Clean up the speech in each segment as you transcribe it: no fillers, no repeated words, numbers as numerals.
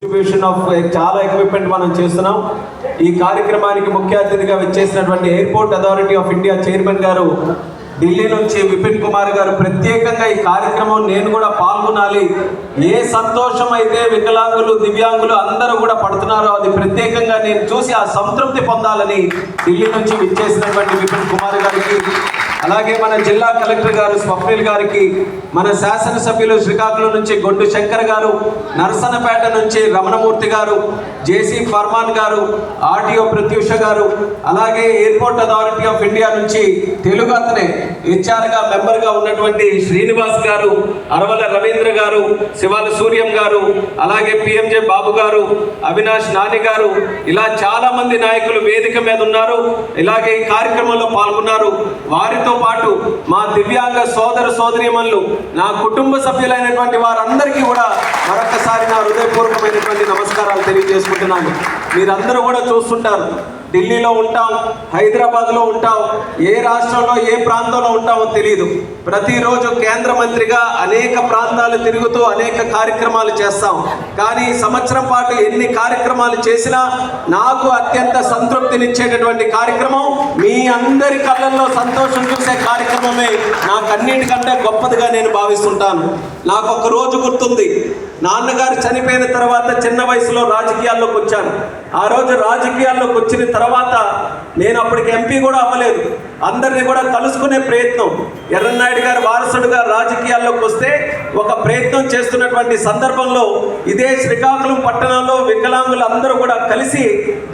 Distribution of చాలా equipment మనం చేస్తున్నాం. ఈ కార్యక్రమానికి ముఖ్య అతిథిగా విచ్చేసినటువంటి airport authority of India chairman గారు ఢిల్లీ నుంచి విపిన్ కుమార్ గారు ప్రత్యేకంగా ఈ కార్యక్రమం నేను కూడా పాల్గొనాలి, ఏ సంతోషం అయితే వికలాంగులు దివ్యాంగులు అందరూ కూడా పడుతున్నారో అది ప్రత్యేకంగా నేను చూసి ఆ సంతృప్తి పొందాలని ఢిల్లీ నుంచి విచ్చేసినటువంటి విపిన్ కుమార్ గారికి, అలాగే మన జిల్లా కలెక్టర్ గారు స్వప్నిల్ గారికి, మన శాసనసభ్యులు శ్రీకాకుళం నుంచి గొడ్డు శంకర్ గారు, నరసనపేట నుంచి రమణమూర్తి గారు, జేసీ ఫర్మాన్ గారు, ఆర్టీఓ ప్రత్యూష గారు, అలాగే ఎయిర్పోర్ట్ అథారిటీ ఆఫ్ ఇండియా నుంచి తెలుగు అతనే హెచ్ఆర్గా మెంబర్గా ఉన్నటువంటి శ్రీనివాస్ గారు, అరవల రవీంద్ర గారు, శివాల సూర్యం గారు, అలాగే పిఎంజే బాబు గారు, అవినాష్ నాని గారు, ఇలా చాలా మంది నాయకులు వేదిక మీద ఉన్నారు. ఇలాగే ఈ కార్యక్రమంలో పాల్గొన్నారు. వారితో పాటు మా దివ్యాంగ సోదర సోదరీమణులు, నా కుటుంబ సభ్యులైనటువంటి వారందరికీ కూడా మరొకసారి నా హృదయపూర్వకమైనటువంటి నమస్కారాలు తెలియజేసుకుంటున్నాను. మీరందరూ కూడా చూస్తుంటారు, ఢిల్లీలో ఉంటాం, హైదరాబాద్లో ఉంటాం, ఏ రాష్ట్రంలో ఏ ప్రాంతంలో ఉంటామో తెలియదు. ప్రతిరోజు కేంద్ర మంత్రిగా అనేక ప్రాంతాలు తిరుగుతూ అనేక కార్యక్రమాలు చేస్తాం. కానీ సంవత్సరం పాటు ఎన్ని కార్యక్రమాలు చేసినా నాకు అత్యంత సంతృప్తినిచ్చేటటువంటి కార్యక్రమం, మీ అందరి కళ్ళల్లో సంతోషం చూసే కార్యక్రమమే నాకు అన్నిటికంటే గొప్పదిగా నేను భావిస్తుంటాను. నాకు ఒక రోజు గుర్తుంది, నాన్నగారు చనిపోయిన తర్వాత చిన్న వయసులో రాజకీయాల్లోకి వచ్చాను. ఆ రోజు రాజకీయాల్లోకి వచ్చిన తర్వాత నేను అప్పటికి ఎంపీ కూడా అవ్వలేదు. అందరినీ కూడా కలుసుకునే ప్రయత్నం, ఎర్రన్నాయుడు గారి వారసుడుగా రాజకీయాల్లోకి వస్తే ఒక ప్రయత్నం చేస్తున్నటువంటి సందర్భంలో ఇదే శ్రీకాకుళం పట్టణంలో వికలాంగులు అందరూ కూడా కలిసి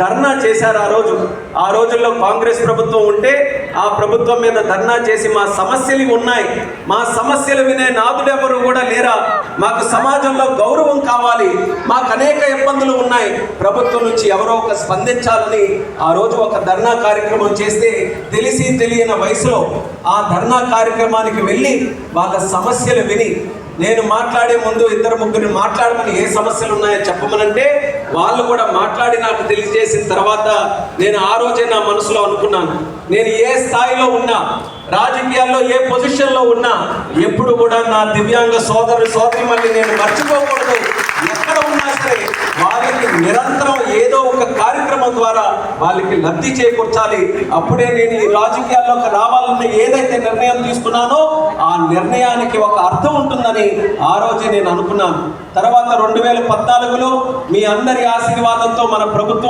ధర్నా చేశారు. ఆ రోజుల్లో కాంగ్రెస్ ప్రభుత్వం ఉంటే ఆ ప్రభుత్వం మీద ధర్నా చేసి మా సమస్యలు ఉన్నాయి, మా సమస్యలు వినే నాదులు ఎవరు కూడా లేరా, మాకు సమాజంలో గౌరవం కావాలి, మాకు అనేక ఇబ్బందులు ఉన్నాయి, ప్రభుత్వం నుంచి ఎవరో ఒక స్పందించాలని ఆ రోజు ఒక ధర్నా కార్యక్రమం చేస్తే తెలిసి తెలియని వయసులో ఆ ధర్నా కార్యక్రమానికి వెళ్ళి వాళ్ళ సమస్యలు విని, నేను మాట్లాడే ముందు ఇద్దరు ముగ్గురు మాట్లాడమని ఏ సమస్యలు ఉన్నాయో చెప్పమనంటే వాళ్ళు కూడా మాట్లాడి నాకు తెలియజేసిన తర్వాత నేను ఆ రోజే నా మనసులో అనుకున్నాను, నేను ఏ స్థాయిలో ఉన్నా, రాజకీయాల్లో ఏ పొజిషన్లో ఉన్నా ఎప్పుడు కూడా నా దివ్యాంగ సోదరిమణుల్ని నేను మర్చిపోకూడదు. ఎక్కడ ఉన్నా సరే వాళ్ళకి నిరంతరం ఏదో ఒక కార్యక్రమం ద్వారా వాళ్ళకి లబ్ధి చేకూర్చాలి. అప్పుడే నేను ఈ రాజకీయాల్లోకి రావాలని ఏదైతే నిర్ణయం తీసుకున్నానో ఆ నిర్ణయానికి ఒక అర్థం ఉంటుందని ఆ రోజే నేను అనుకున్నాను. తర్వాత 2014లో మీ అందరి ఆశీర్వాదంతో మన ప్రభుత్వం